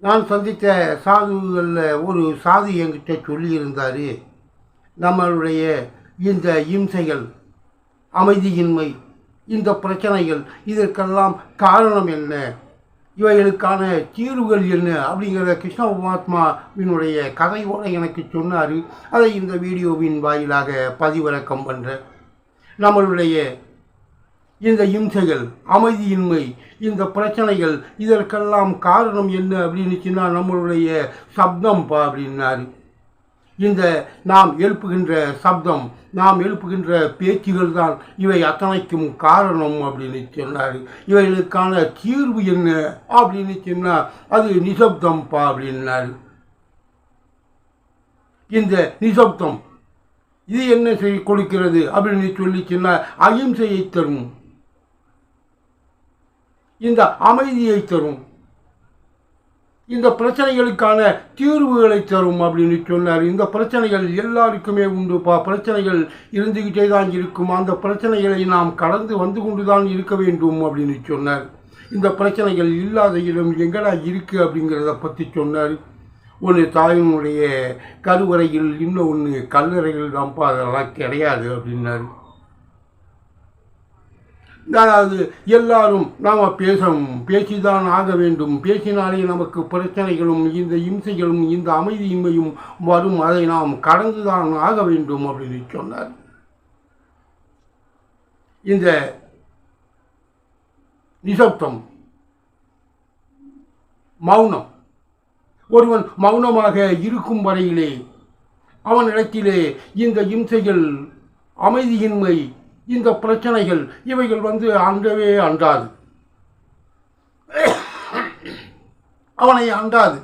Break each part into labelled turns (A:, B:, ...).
A: நான் சந்தித்த சாதுகளில் ஒரு சாது என்கிட்ட சொல்லியிருந்தார், நம்மளுடைய இந்த இம்சைகள், அமைதியின்மை, இந்த பிரச்சனைகள் இதற்கெல்லாம் காரணம் என்ன, இவைகளுக்கான தீர்வுகள் என்ன அப்படிங்கிற கிருஷ்ண பரமாத்மாவினுடைய கதையோடு எனக்கு சொன்னார். அதை இந்த வீடியோவின் வாயிலாக பதிவிறக்கம் பண்ணுறேன். நம்மளுடைய இந்த இம்சைகள், அமைதியின்மை, இந்த பிரச்சனைகள் இதற்கெல்லாம் காரணம் என்ன அப்படின்னுச்சுன்னா நம்மளுடைய சப்தம்ப்பா அப்படின்னாரு. இந்த நாம் எழுப்புகின்ற சப்தம், நாம் எழுப்புகின்ற பேச்சுகள் தான் இவை அத்தனைக்கும் காரணம் அப்படின்னு சொன்னார். இவைகளுக்கான தீர்வு என்ன அப்படின்னு சொன்னால் அது நிசப்தம்ப்பா அப்படின்னாரு. இந்த நிசப்தம் இது என்ன செய்ய கொடுக்கிறது அப்படின்னு சொல்லிச்சுன்னா அகிம்சையை தரும், இந்த அமைதியை தரும், இந்த பிரச்சனைகளுக்கான தீர்வுகளை தரும் அப்படின்னு சொன்னார். இந்த பிரச்சனைகள் எல்லாருக்குமே உண்டுப்பா, பிரச்சனைகள் இருந்துக்கிட்டே தான் இருக்கும், அந்த பிரச்சனைகளை நாம் கடந்து வந்து கொண்டு தான் இருக்க வேண்டும் அப்படின்னு சொன்னார். இந்த பிரச்சனைகள் இல்லாத இடம் எங்கடா இருக்குது அப்படிங்கிறத பற்றி சொன்னார். ஒன்று தாயினுடைய கருவறையில், இன்னொன்று கல்லறையில் தான்ப்பா, அதெல்லாம் கிடையாது அப்படின்னாரு. அதாவது எல்லாரும் நாம் பேசிதான் ஆக வேண்டும், பேசினாலே நமக்கு பிரச்சனைகளும் இந்த இம்சைகளும் இந்த அமைதியின்மையும் வரும், அதை நாம் கடந்துதான் ஆக வேண்டும் அப்படின்னு சொன்னார். இந்த நிசப்தம், மௌனம், ஒருவன் மௌனமாக இருக்கும் வரையிலே அவனிடத்திலே இந்த இம்சைகள், அமைதியின்மை, இந்த பிரச்சனைகள் இவைகள் அண்டவே அண்டாது, அவனை அண்டாது.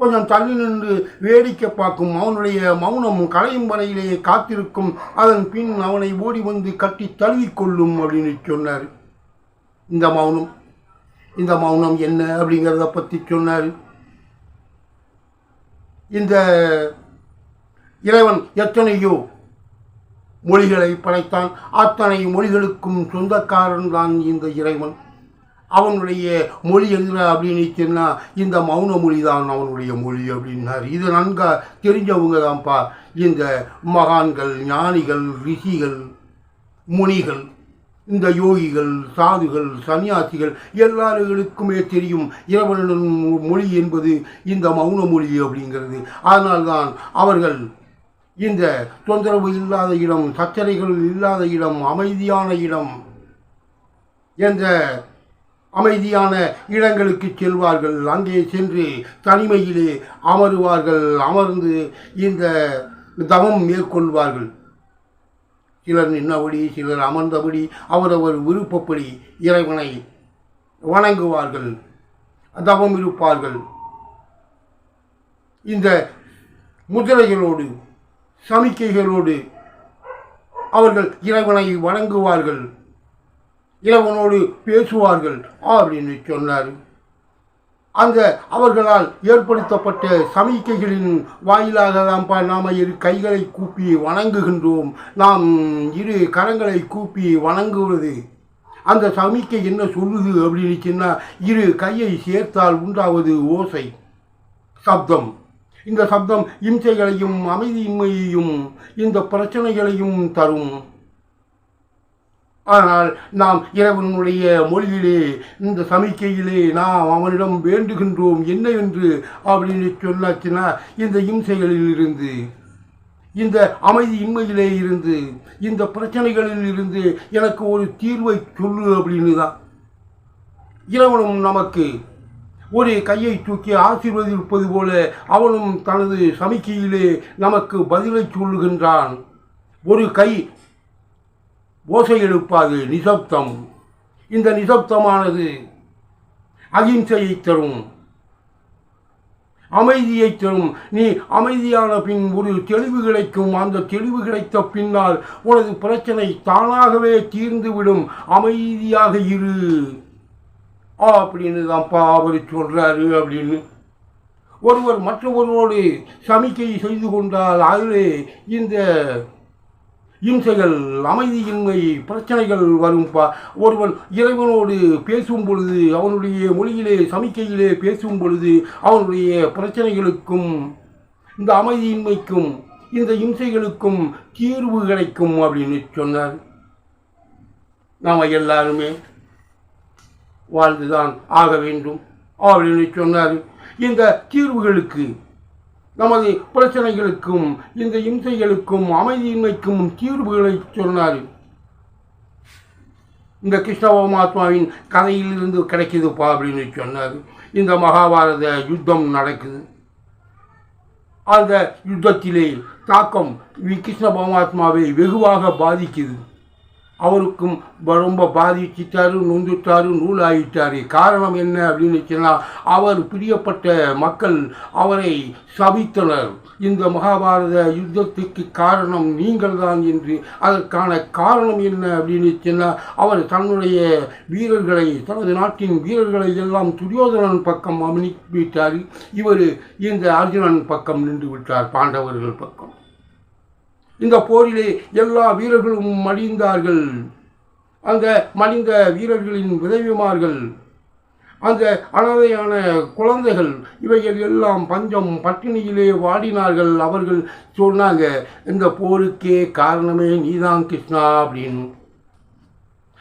A: கொஞ்சம் தள்ளி நின்று வேடிக்கை பார்க்கும், அவனுடைய மௌனம் களையும் வரையிலே காத்திருக்கும், அதன் பின் அவனை ஓடி வந்து கட்டி தழுவிக்கொள்ளும் அப்படின்னு சொன்னார். இந்த மௌனம் என்ன அப்படிங்கிறத பற்றி சொன்னார். இந்த இறைவன் எத்தனையோ மொழிகளை படைத்தான், அத்தனை மொழிகளுக்கும் சொந்தக்காரன் தான் இந்த இறைவன். அவனுடைய மொழி என்ன அப்படின்னு சொன்னால் இந்த மௌன மொழி தான் அவனுடைய மொழி அப்படின்னார். இது நன்கா தெரிஞ்சவங்க தான்ப்பா இந்த மகான்கள், ஞானிகள், ரிஷிகள், முனிகள், இந்த யோகிகள், சாதுகள், சன்னியாசிகள் எல்லார்களுக்குமே தெரியும் இறைவனின் மொழி என்பது இந்த மௌன மொழி அப்படிங்கிறது. அதனால்தான் அவர்கள் இந்த தொந்தரவு இல்லாத இடம், சச்சரைகள் இல்லாத இடம், அமைதியான இடம் என்ற அமைதியான இடங்களுக்கு செல்வார்கள். அங்கே சென்று தனிமையிலே அமருவார்கள், அமர்ந்து இந்த தவம் மேற்கொள்வார்கள். சிலர் நின்றபடி, சிலர் அமர்ந்தபடி அவரவர் விருப்பப்படி இறைவனை வணங்குவார்கள், தவம் இருப்பார்கள். இந்த முதிரைகளோடு, சமிக்கைகளோடு அவர்கள் இறைவனை வணங்குவார்கள், இறைவனோடு பேசுவார்கள் அப்படின்னு சொன்னார். அந்த அவர்களால் ஏற்படுத்தப்பட்ட சமிக்கைகளின் வாயிலாக தான்ப்பா நாம் இரு கைகளை கூப்பி வணங்குகின்றோம். நாம் இரு கரங்களை கூப்பி வணங்குவது அந்த சமிக்கை என்ன சொல்லுது அப்படின்னு சொன்னால் இரு கையை சேர்த்தால் உண்டாவது ஓசை, சப்தம். இந்த சப்தம் இம்சைகளையும் அமைதியின்மையையும் இந்த பிரச்சனைகளையும் தரும். ஆனால் நாம் இறைவனுடைய மொழியிலே, இந்த சமிக்கையிலே நாம் அவனிடம் வேண்டுகின்றோம் என்ன என்று அப்படின்னு சொன்னாச்சுன்னா இந்த இம்சைகளில் இருந்து, இந்த அமைதியின்மையிலே இருந்து, இந்த பிரச்சனைகளில் இருந்து எனக்கு ஒரு தீர்வை சொல்லு அப்படின்னு தான். இறைவனும் நமக்கு ஒரு கையை தூக்கி ஆசீர்வதிப்பது போல அவனும் தனது சமிக்கையிலே நமக்கு பதிலை சொல்லுகின்றான். ஒரு கை ஓசை எழுப்பாது, நிசப்தம். இந்த நிசப்தமானது அகிம்சையை தரும், அமைதியை தரும். நீ அமைதியான பின் ஒரு தெளிவு கிடைக்கும். அந்த தெளிவு கிடைத்த பின்னால் உனது பிரச்சனை தானாகவே தீர்ந்துவிடும். அமைதியாக இரு அப்படின்னு தான்ப்பா அவர் சொல்றாரு அப்படின்னு. ஒருவர் மற்றொருவரோடு சமிக்கை செய்து கொண்டால் அதிலே இந்த இம்சைகள், அமைதியின்மை, பிரச்சனைகள் வரும்பா. ஒருவன் இறைவனோடு பேசும் பொழுது, அவனுடைய மொழியிலே சமிக்கையிலே பேசும் பொழுது, அவனுடைய பிரச்சனைகளுக்கும் இந்த அமைதியின்மைக்கும் இந்த இம்சைகளுக்கும் தீர்வு கிடைக்கும் அப்படின்னு சொன்னார். நாம் எல்லாருமே வாழ்ந்துதான் ஆக வேண்டும் அப்படின்னு சொன்னார். இந்த தீர்வுகளுக்கு, நமது பிரச்சனைகளுக்கும் இந்த இம்சைகளுக்கும் அமைதியின்மைக்கும் தீர்வுகளை சொன்னார். இந்த கிருஷ்ண பரமாத்மாவின் கதையிலிருந்து கிடைக்குதுப்பா அப்படின்னு சொன்னார். இந்த மகாபாரத யுத்தம் நடக்குது. அந்த யுத்தத்திலே தாக்கம் கிருஷ்ண பரமாத்மாவை வெகுவாக பாதிக்குது. அவருக்கும் ரொம்ப பாதிச்சிட்டாரு, நொந்துட்டாரு, நூலாயிட்டாரு. காரணம் என்ன அப்படின்னு சொன்னால், அவர் பிரியப்பட்ட மக்கள் அவரை சபித்தனர். இந்த மகாபாரத யுத்தத்துக்கு காரணம் நீங்கள் தான் என்று. அதற்கான காரணம் என்ன அப்படின்னு சொன்னால், அவர் தன்னுடைய வீரர்களை, தனது நாட்டின் வீரர்களை எல்லாம் துரியோதனன் பக்கம் அனுப்பிவிட்டார். இவர் இந்த அர்ஜுனன் பக்கம் நின்று விட்டார், பாண்டவர்கள் பக்கம். இந்த போரிலே எல்லா வீரர்களும் மடிந்தார்கள். அந்த மடிந்த வீரர்களின் விதவிமார்கள், அந்த அனாதையான குழந்தைகள், இவைகள் எல்லாம் பஞ்சம் பட்டினியிலே வாடினார்கள். அவர்கள் சொன்னாங்க, இந்த போருக்கே காரணமே நீதான் கிருஷ்ணா அப்படின்னு.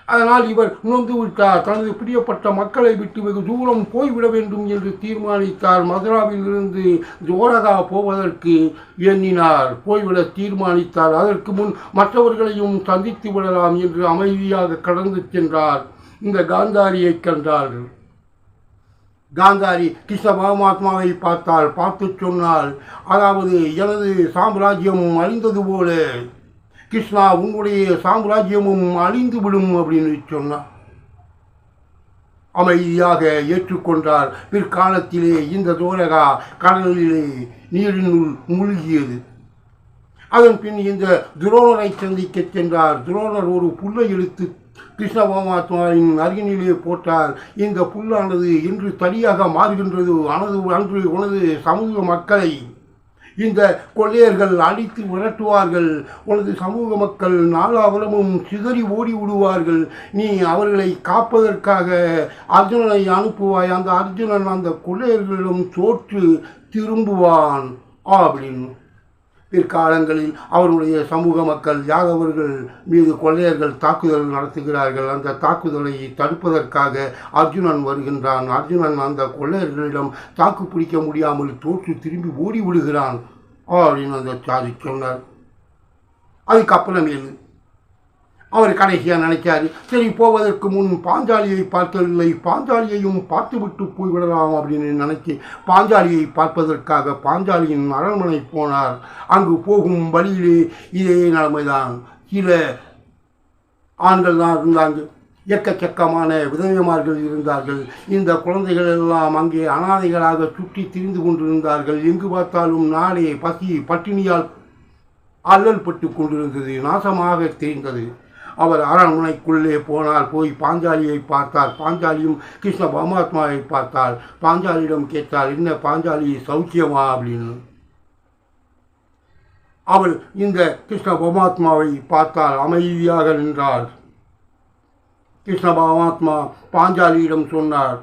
A: அதனால் இவர் நொந்து விட்டார். தனது பிரியப்பட்ட மக்களை விட்டு வெகு தூரம் போய்விட வேண்டும் என்று தீர்மானித்தார். மதுராவில் இருந்து துவாரகா போவதற்கு எண்ணினார், போய்விட தீர்மானித்தார். அதற்கு முன் மற்றவர்களையும் சந்தித்து விடலாம் என்று அமைதியாக கடந்து சென்றார். இந்த காந்தாரியை கண்டார்கள். காந்தாரி கிருஷ்ண பரமாத்மாவை பார்த்தால், பார்த்து சொன்னால், அதாவது எனது சாம்ராஜ்யம் அழிந்தது போல கிருஷ்ணா உங்களுடைய சாம்ராஜ்யமும் அழிந்து விடும் அப்படின்னு சொன்னார். அமைதியாக ஏற்றுக்கொண்டார். பிற்காலத்திலே இந்த துவாரகா கடலிலே நீரினுள் மூழ்கியது. அதன் பின் இந்த துரோணரை சந்திக்க சென்றார். துரோணர் ஒரு புல்லை எடுத்து கிருஷ்ண பரமாத்மாவின் அருகினிலே போட்டார். இந்த புல்லானது என்று தனியாக மாறுகின்றது. அன்று உனது சமூக மக்களை இந்த கொள்ளையர்கள் அடித்து விரட்டுவார்கள். உனது சமூக மக்கள் நாலாபுரமும் சிதறி ஓடி விடுவார்கள். நீ அவர்களை காப்பதற்காக அர்ஜுனனை அனுப்புவாய். அந்த அர்ஜுனன் அந்த கொள்ளையர்களிடம் தோற்று திரும்புவான் அப்படின்னு. பிற்காலங்களில் அவருடைய சமூக மக்கள் யாதவர்கள் மீது கொள்ளையர்கள் தாக்குதல் நடத்துகிறார்கள். அந்த தாக்குதலை தடுப்பதற்காக அர்ஜுனன் வருகின்றான். அர்ஜுனன் அந்த கொள்ளையர்களிடம் தாக்கு பிடிக்க முடியாமல் தோற்று திரும்பி ஓடி விடுகிறான் அப்படின்னு அந்த சாதி சொன்னார். அதுக்கப்புறமேலு அவர் கடைசியாக நினைச்சார், சரி போவதற்கு முன் பாஞ்சாலியை பார்க்கவில்லை, பாஞ்சாலியையும் பார்த்துவிட்டு போய்விடலாம் அப்படின்னு நினைச்சு பாஞ்சாலியை பார்ப்பதற்காக பாஞ்சாலியின் அரண்மனை போனார். அங்கு போகும் வழியிலே இதே நிலைமைதான். சில ஆண்கள் தான் இருந்தாங்க, எக்கச்சக்கமான விதவிமார்கள் இருந்தார்கள். இந்த குழந்தைகள் எல்லாம் அங்கே அனாதைகளாக சுற்றி திரிந்து கொண்டிருந்தார்கள். எங்கு பார்த்தாலும் நாடே பசி பட்டினியால் அல்லல் பட்டு கொண்டிருந்தது, நாசமாக தெரிந்தது. அவர் அரண்மனைக்குள்ளே போனார். போய் பாஞ்சாலியை பார்த்தார். பாஞ்சாலியும் கிருஷ்ண பரமாத்மாவை பார்த்தார். பாஞ்சாலியிடம் கேட்டார், என்ன பாஞ்சாலி சௌக்கியமா அப்படின்னு. அவள் இந்த கிருஷ்ண பரமாத்மாவை பார்த்தால் அமைதியாக நின்றார். கிருஷ்ண பரமாத்மா பாஞ்சாலியிடம் சொன்னார்,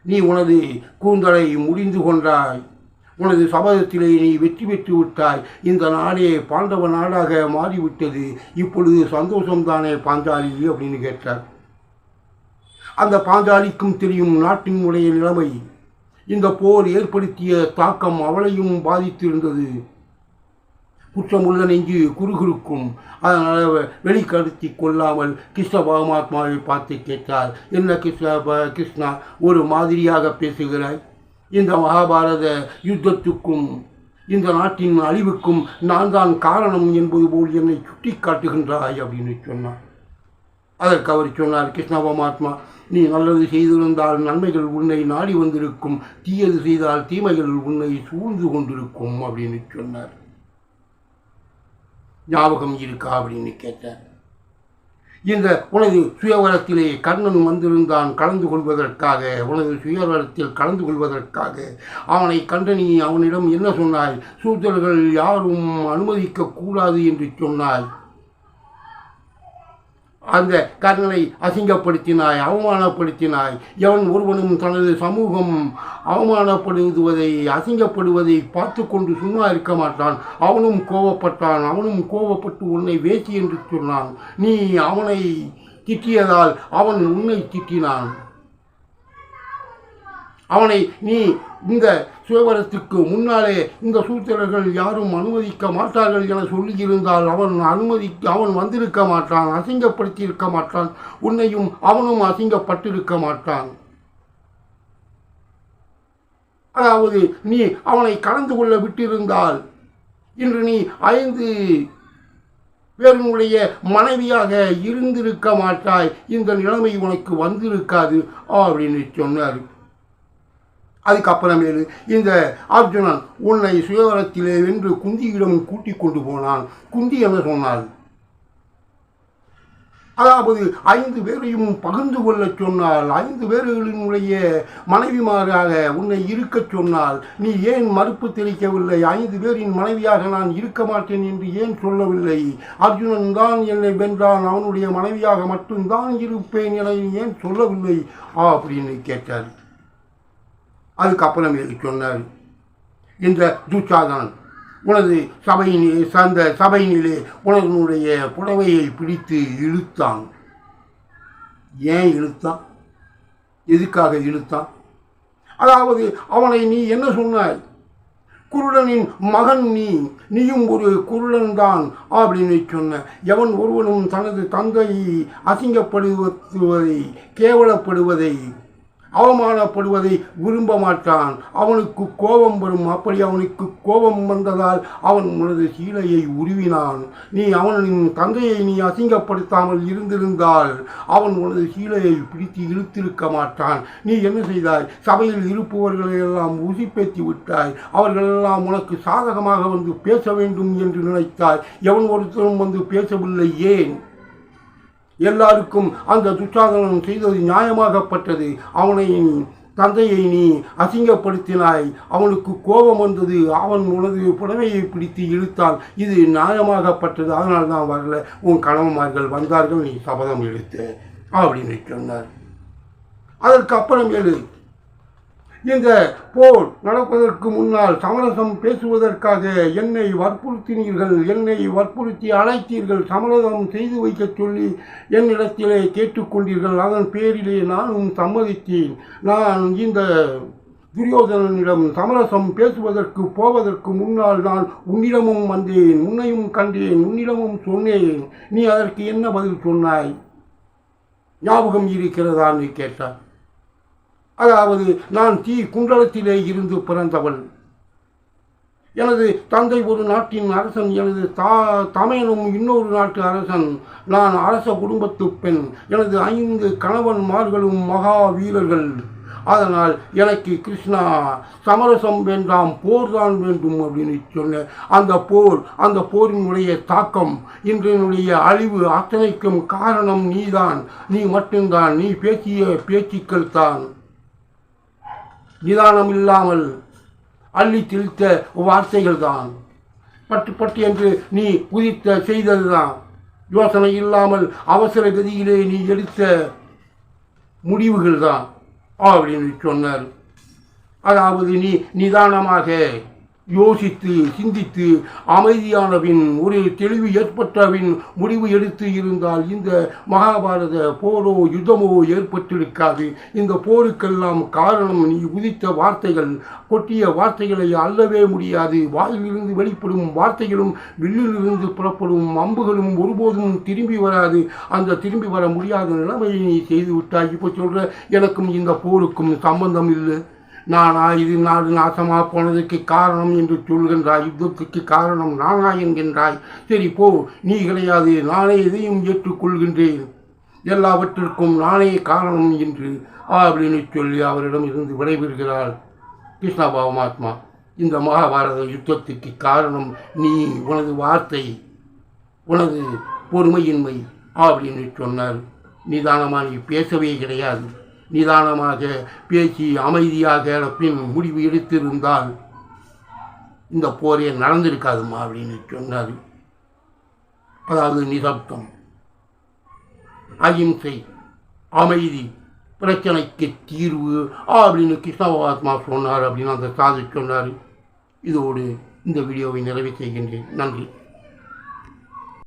A: நீ உனது கூந்தலை முடிந்து கொண்டாய், உனது சபதத்திலே நீ வெற்றி பெற்று விட்டாய், இந்த நாடே பாண்டவ நாடாக மாறிவிட்டது, இப்பொழுது சந்தோஷம்தானே பாஞ்சாலி அப்படின்னு கேட்டார். அந்த பாஞ்சாலிக்கும் தெரியும் நாட்டினுடைய நிலைமை. இந்த போர் ஏற்படுத்திய தாக்கம் அவளையும் பாதித்திருந்தது. குற்றமுள்ள நெஞ்சு குறுகுறுக்கும். அதனால் வெளிக்கடுத்தி கொள்ளாமல் கிருஷ்ண பரமாத்மாவை பார்த்து கேட்டார், என்ன கிருஷ்ணா ஒரு மாதிரியாக பேசுகிறாய்? இந்த மகாபாரத யுத்தத்துக்கும் இந்த நாட்டின் அழிவுக்கும் நான் தான் காரணம் என்பது போல் என்னை சுட்டி காட்டுகின்றாய் அப்படின்னு சொன்னார். அதற்கு அவர் சொன்னார், கிருஷ்ண பரமாத்மா நீ நல்லது செய்திருந்தால் நன்மைகள் உன்னை நாடி வந்திருக்கும், தீயது செய்தால் தீமைகள் உன்னை சூழ்ந்து கொண்டிருக்கும் அப்படின்னு சொன்னார். ஞாபகம் இருக்கா அப்படின்னு கேட்டார். இந்த உனது சுயவரத்திலே கர்ணன் வந்திருந்தான் கலந்து கொள்வதற்காக, உனது சுயவரத்தில் கலந்து கொள்வதற்காக. அவனை கண்டு நீ அவனிடம் என்ன சொன்னாய்? சூத்திரர்கள் யாரும் அனுமதிக்க கூடாது என்று சொன்னாய். அந்த கர்ணனை அசிங்கப்படுத்தினாய், அவமானப்படுத்தினாய். எவன் ஒருவனும் தனது சமூகம் அவமானப்படுவதை அசிங்கப்படுவதை பார்த்து கொண்டு சும்மா இருக்க மாட்டான். அவனும் கோபப்பட்டான். அவனும் கோபப்பட்டு உன்னை வேசி என்று சொன்னான். நீ அவனை திட்டியதால் அவன் உன்னை திட்டினான். அவனை நீ இந்த சுயவரத்துக்கு முன்னாலே இந்த சூத்திரர்கள் யாரும் அனுமதிக்க மாட்டார்கள் என சொல்லியிருந்தால் அவன் வந்திருக்க மாட்டான், அசிங்கப்படுத்தி இருக்க மாட்டான். உன்னையும் அவனும் அசிங்கப்பட்டிருக்க மாட்டான். அதாவது நீ அவனை கலந்து கொள்ள விட்டிருந்தால் இன்று நீ 5 பேருடைய மனைவியாக இருந்திருக்க மாட்டாய். இந்த நிலைமை உனக்கு வந்திருக்காது அப்படின்னு சொன்னார். அதுக்கப்புறமேலு இந்த அர்ஜுனன் உன்னை சுயவரத்திலே வென்று குந்தியிடம் கூட்டிக் கொண்டு போனான். குந்தி என்ன சொன்னாள்? அதாவது 5 பேரையும் பகிர்ந்து கொள்ள சொன்னால், 5 பேர்களினுடைய மனைவிமாராக உன்னை இருக்க சொன்னால் நீ ஏன் மறுப்பு தெரிவிக்கவில்லை? 5 பேரின் மனைவியாக நான் இருக்க மாட்டேன் என்று ஏன் சொல்லவில்லை? அர்ஜுனன் தான் என்னை வென்றான், அவனுடைய மனைவியாக மட்டும்தான் இருப்பேன் என ஏன் சொல்லவில்லை அப்படின்னு கேட்டார். அதுக்கப்புறம் சொன்னார், இந்த துச்சாதனன் உனது சபையினிலே உனதனுடைய புடவையை பிடித்து இழுத்தான். ஏன் இழுத்தான்? எதுக்காக இழுத்தான்? அதாவது அவனை நீ என்ன சொன்னாய்? குருடனின் மகன் நீயும் ஒரு குருடன் தான் அப்படின்னு சொன்ன. எவன் ஒருவனும் தனது தந்தையை அசிங்கப்படுவதை, கேவலப்படுவதை, அவமானப்படுவதை விரும்ப மாட்டான். அவனுக்கு கோபம் வரும். அப்படி அவனுக்கு கோபம் வந்ததால் அவன் உனது சீலையை உருவினான். நீ அவனின் தந்தையை நீ அசிங்கப்படுத்தாமல் இருந்திருந்தால் அவன் உனது சீலையை பிடித்து இழுத்திருக்க மாட்டான். நீ என்ன செய்தாய்? சபையில் இருப்பவர்களையெல்லாம் உசிப்பேற்றி விட்டாய். அவர்களெல்லாம் உனக்கு சாதகமாக வந்து பேச வேண்டும் என்று நினைத்தாய். எவன் ஒருத்தரும் வந்து பேசவில்லை. ஏன்? எல்லாருக்கும் அந்த துச்சாதனன் செய்தது நியாயமாகப்பட்டது. அவனை தந்தையை நீ அசிங்கப்படுத்தினாய். அவனுக்கு கோபம் வந்தது. அவன் உனது புடவையை பிடித்து இழுத்தான். இது நியாயமாகப்பட்டது. அதனால் தான் வரல. உன் கணவன்மார்கள் வந்தார்கள், நீ சபதம் எடுத்த அப்படின்னு சொன்னார். அதற்கு அப்புறம் இந்த போர் நடப்பதற்கு முன்னால் சமரசம் பேசுவதற்காக என்னை வற்புறுத்தினீர்கள், என்னை வற்புறுத்தி அழைத்தீர்கள், சமரசம் செய்து வைக்க சொல்லி என்னிடத்திலே கேட்டுக்கொண்டீர்கள். அதன் பேரிலே நானும் சம்மதித்தேன். நான் இந்த துரியோதனனிடம் சமரசம் பேசுவதற்கு போவதற்கு முன்னால் நான் உன்னிடமும் வந்தேன், உன்னையும் கண்டேன், உன்னிடமும் சொன்னேன். நீ அதற்கு என்ன பதில் சொன்னாய்? ஞாபகம் இருக்கிறதான்னு கேட்டார். அதாவது நான் குண்டலத்திலே இருந்து பிறந்தவள். எனது தந்தை ஒரு நாட்டின் அரசன், எனது தமையனும் இன்னொரு நாட்டு அரசன். நான் அரச குடும்பத்து பெண். எனது 5 கணவன்மார்களும் மகா வீரர்கள். அதனால் எனக்கு கிருஷ்ணா சமரசம் வேண்டாம், போர் தான் வேண்டும் அப்படின்னு சொன்ன. அந்த போரினுடைய தாக்கம், இன்றைய அழிவு அத்தனைக்கும் காரணம் நீதான், நீ மட்டும்தான். நீ பேசிய பேச்சுக்கள் தான், நிதானம் இல்லாமல் அள்ளி தெளித்த வார்த்தைகள் தான், பட்டு என்று நீ குதித்த செய்தது தான், யோசனை இல்லாமல் அவசர கதியிலே நீ எடுத்த முடிவுகள் தான் அப்படின்னு சொன்னார். அதாவது நீ நிதானமாக யோசித்து சிந்தித்து அமைதியானவின் ஒரு தெளிவு ஏற்பட்டவின் முடிவு எடுத்து இருந்தால் இந்த மகாபாரத போரோ யுத்தமோ ஏற்பட்டிருக்காது. இந்த போருக்கெல்லாம் காரணம் நீ உதித்த வார்த்தைகள், கொட்டிய வார்த்தைகளை அள்ளவே முடியாது. வாயிலிருந்து வெளிப்படும் வார்த்தைகளும் வில்லிலிருந்து புறப்படும் அம்புகளும் ஒருபோதும் திரும்பி வராது. அந்த திரும்பி வர முடியாத நிலைமையை நீ செய்து விட்டாய். இப்போ சொல்ற எனக்கும் இந்த போருக்கும் சம்பந்தம் இல்லை, இது நாடு நாசமாக போனதுக்கு காரணம் என்று சொல்கின்றாய், யுத்தத்துக்கு காரணம் நானா என்கின்றாய். சரி போ, நீ கிடையாது, நானே இதையும் ஏற்றுக்கொள்கின்றேன், எல்லாவற்றிற்கும் நானே காரணம் என்று அப்படின்னு சொல்லி அவரிடம் இருந்து விடைபெறுகிறாள் கிருஷ்ண பரமாத்மா. இந்த மகாபாரத யுத்தத்துக்கு காரணம் நீ, உனது வார்த்தை, உனது பொறுமையின்மை அப்படின்னு சொன்னார். நிதானமாக நீ பேசவே கிடையாது. நிதானமாக பேசி அமைதியாக பின் முடிவு எடுத்திருந்தால் இந்த போரே நடந்திருக்காதுமா அப்படின்னு சொன்னார். அதாவது நிசப்தம். அகிம்சை, அமைதி, பிரச்சனைக்கு தீர்வு அப்படின்னு கிருஷ்ண பரமாத்மா சொன்னார் அப்படின்னு அந்த சாது சொன்னார். இதோடு இந்த வீடியோவை நிறைவு செய்கின்றேன். நன்றி.